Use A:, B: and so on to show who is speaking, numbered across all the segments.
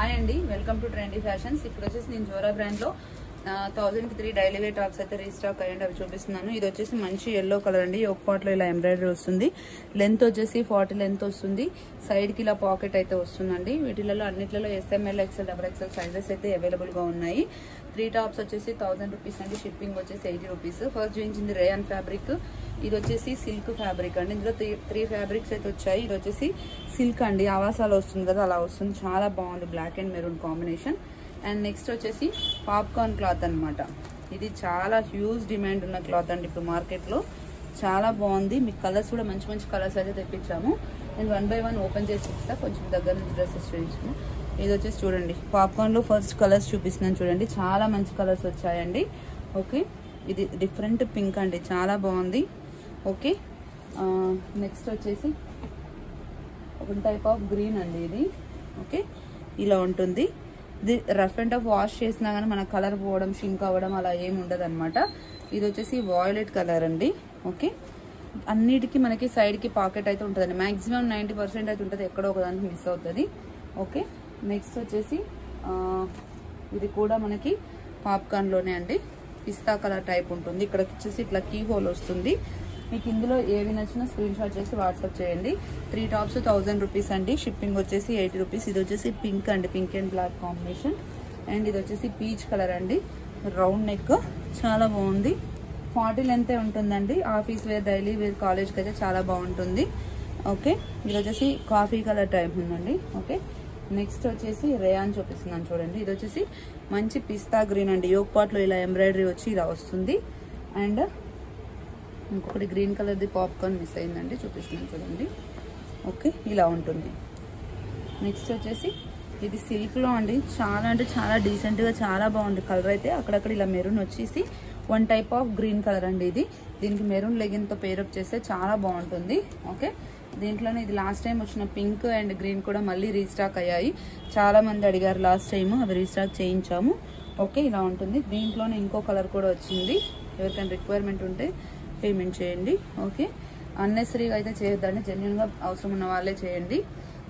A: Hi అండి, welcome to trendy fashions. ఇప్పుడు వచ్చేసి నేను జోరా బ్రాండ్ లో 1000 కి 3 డైలీ వేర్ టాప్స్ అయితే రీస్టాక్ అయ్యండి, అవి చూపిస్తున్నాను. ఇది వచ్చేసి మంచి ఎల్లో కలర్ అండి. ఒక పార్ట్ లో ఇలా ఎంబ్రాయిడరీ వస్తుంది. లెంత్ వచ్చేసి 40 లెంత్ వస్తుంది. సైడ్ కి ఇలా పాకెట్ అయితే వస్తుందండి. వీటిలలో అన్నిట్లలో SML, XL, XXL సైజెస్ అయితే అవైలబుల్ గా ఉన్నాయి. 3 టాప్స్ వచ్చేసి 1000 రూపీస్ అండి. షిప్పింగ్ వచ్చేసి 80 రూపీస్. ఫస్ట్ చూపించింది రేయాన్ ఫ్యాబ్రిక్. ఇది వచ్చేసి సిల్క్ ఫ్యాబ్రిక్ అండి. ఇందులో 3 ఫ్యాబ్రిక్స్ అయితే వచ్చాయి. ఇది వచ్చేసి సిల్క్ అండి, ఆవాసాలు వస్తుంది కదా అలా వస్తుంది. చాలా బాగుంది, black and maroon combination. And next వచ్చేసి పాప్కార్న్ క్లాత్ అనమాట. ఇది చాలా హ్యూజ్ డిమాండ్ ఉన్న క్లాత్ అండి ఇప్పుడు మార్కెట్ లో. చాలా బాగుంది. మీకు కలర్స్ కూడా మంచి మంచి కలర్స్ అయితే తెప్పించాము. నేను 1 by 1 ఓపెన్ చేసి చూపిస్తా. కొంచెం దగ్గర నుంచి డ్రెస్సెస్ చూపించాము. ఇది వచ్చేసి చూడండి, పాప్కార్న్ లో ఫస్ట్ కలర్స్ చూపిస్తున్నాను చూడండి. చాలా మంచి కలర్స్ వచ్చాయండి. ఓకే, ఇది డిఫరెంట్ పింక్ అండి, చాలా బాగుంది. ఓకే, నెక్స్ట్ వచ్చేసి ఒక టైప్ ఆఫ్ గ్రీన్ అండి ఇది. ఓకే, ఇలా ఉంటుంది. ఇది రఫ్ అండ్ టఫ్ వాష్ చేసినా కానీ మన కలర్ పోవడం, షింక్ అవ్వడం అలా ఏమి ఉండదు అనమాట. ఇది వచ్చేసి వాయిలెట్ కలర్ అండి. ఓకే, అన్నిటికీ మనకి సైడ్ కి పాకెట్ అయితే ఉంటుందండి. మాక్సిమం 90% అయితే ఉంటుంది, ఎక్కడో ఒకదానికి మిస్ అవుతుంది. ఓకే, నెక్స్ట్ వచ్చేసి ఇది కూడా మనకి పాప్కార్న్ లోనే అండి. పిస్తా కలర్ టైప్ ఉంటుంది. ఇక్కడ వచ్చేసి ఇట్లా కీ హోల్ వస్తుంది. మీకు ఇందులో ఏవి నచ్చినా స్క్రీన్ షాట్ చేసి వాట్సాప్ చేయండి. 3 టాప్స్ 1000 రూపీస్ అండి. షిప్పింగ్ వచ్చేసి 80 రూపీస్. ఇది వచ్చేసి పింక్ అండి, pink and black combination. And ఇది వచ్చేసి పీచ్ కలర్ అండి, రౌండ్ నెక్, చాలా బాగుంది. 40 లెంత్ ఉంటుందండి. ఆఫీస్ వేర్, డైలీ వేర్, కాలేజ్కి అయితే చాలా బాగుంటుంది. ఓకే, ఇది వచ్చేసి కాఫీ కలర్ టైప్ ఉందండి. ఓకే, నెక్స్ట్ వచ్చేసి రేయాన్ చూపిస్తున్నాను చూడండి. ఇది వచ్చేసి మంచి పిస్తా గ్రీన్ అండి. యోగ్ పాట్ లో ఇలా ఎంబ్రాయిడరీ వచ్చి ఇలా వస్తుంది. అండ్ ఇంకొకటి గ్రీన్ కలర్ది పాప్కార్న్ మిస్ అయిందండి, చూపిస్తున్నాను చూడండి. ఓకే, ఇలా ఉంటుంది. నెక్స్ట్ వచ్చేసి ఇది సిల్క్ లో అండి. చాలా అంటే చాలా డీసెంట్ గా చాలా బాగుంది కలర్ అయితే. అక్కడక్కడ ఇలా మెరూన్ వచ్చేసి one type of green colour అండి ఇది. దీనికి మెరూన్ లెగిన్ తో పేరప్ చేస్తే చాలా బాగుంటుంది. ఓకే, దీంట్లోనే ఇది లాస్ట్ టైం వచ్చిన పింక్ అండ్ గ్రీన్ కూడా మళ్ళీ రీస్టాక్ అయ్యాయి. చాలా మంది అడిగారు లాస్ట్ టైం, అవి రీస్టాక్ చేయించాము. ఓకే, ఇలా ఉంటుంది. దీంట్లోనే ఇంకో కలర్ కూడా వచ్చింది. ఎవరికైనా రిక్వైర్మెంట్ ఉంటే పేమెంట్ చేయండి. ఓకే, అన్నెసరీగా అయితే చేయొద్దండి, జెన్యున్ గా అవసరం ఉన్న వాళ్ళే చేయండి.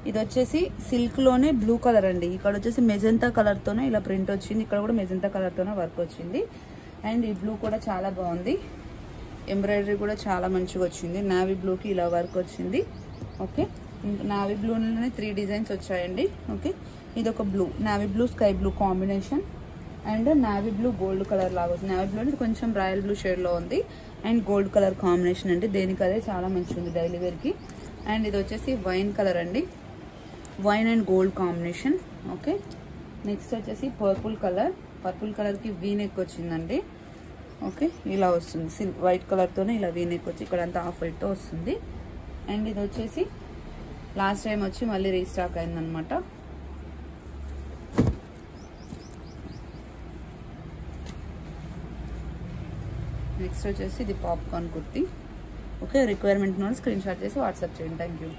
A: ఇది వచ్చేసి సిల్క్ లోనే బ్లూ కలర్ అండి. ఇక్కడ వచ్చేసి మెజంతా కలర్ తోనే ఇలా ప్రింట్ వచ్చింది. ఇక్కడ కూడా మెజంతా కలర్ తోనే వర్క్ వచ్చింది. అండ్ ఈ బ్లూ కూడా చాలా బాగుంది. ఎంబ్రాయిడరీ కూడా చాలా మంచిగా వచ్చింది. నావీ బ్లూకి ఇలా వర్క్ వచ్చింది. ఓకే, నావీ బ్లూలోనే 3 డిజైన్స్ వచ్చాయండి. ఓకే, ఇది ఒక blue, navy blue sky blue combination. And navy blue gold colour లాగా వస్తుంది. నావీ బ్లూ అంటే కొంచెం రాయల్ బ్లూ షేడ్ లో ఉంది. అండ్ గోల్డ్ కలర్ కాంబినేషన్ అండి. దేనికి అదే చాలా మంచిగా ఉంది డైలీ వేర్ కి. అండ్ ఇది వచ్చేసి వైన్ కలర్ అండి, wine and gold combination. Okay, next వచ్చేసి పర్పుల్ కలర్. పర్పుల్ కలర్ కి వీ నెక్ వచ్చిందండి. ఓకే, ఇలా వస్తుంది. వైట్ కలర్ తోనే ఇలా వీ నెక్ వచ్చి ఇక్కడ అంతా హాఫ్ వైట్ తో వస్తుంది. అండ్ ఇది వచ్చేసి లాస్ట్ టైం వచ్చి మళ్ళీ రీస్టాక్ అయిందనమాట. నెక్స్ట్ వచ్చేసి ఇది popcorn kurti. Okay, requirement screen shot చేసి వాట్సాప్ చేయండి. Thank you.